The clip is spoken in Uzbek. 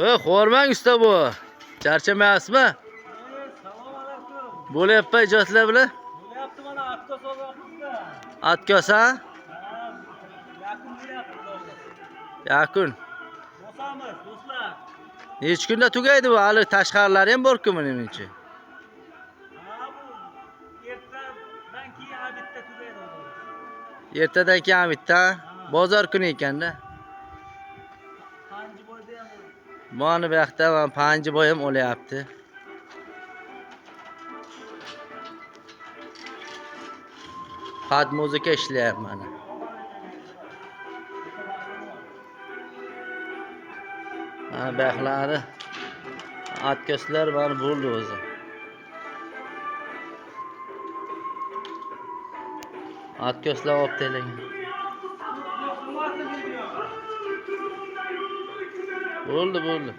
Xo'rmang usta bu. Charchamayapsizmi? Salom alaykum. Bo'lyapti ijodlar bilan. Bo'lyapti mana atkas olyapmiz-da. Atkas ha? Yaqin bo'lyapti hozir. Yakun. Bosamiz do'stlar. Necha kunda tugaydi bu? Hali tashqarilari ham bor-ku menimcha. Bu ertadan keyin abitda tugaydi hozir. Ertadan keyin bitta. Bozor kuni ekanda. Panji boyda ham. Mana bu yoqda mana panji boy ham olyapti. Pad muzika ishlayapti mana. Mana bu yoqlari atkaslar bari bo'ldi o'zi. Atkaslar olib telagan. Bo'ldi.